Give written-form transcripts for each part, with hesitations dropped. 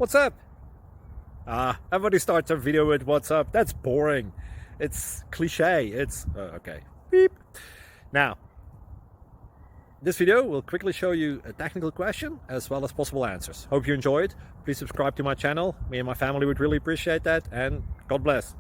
What's up? Everybody starts their video with what's up. That's boring. It's cliche. It's okay. Beep. Now, this video will quickly show you a technical question as well as possible answers. Hope you enjoyed. Please subscribe to my channel. Me and my family would really appreciate that, and God bless.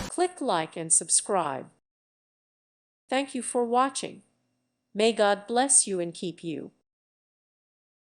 Click like and subscribe. Thank you for watching. May God bless you and keep you.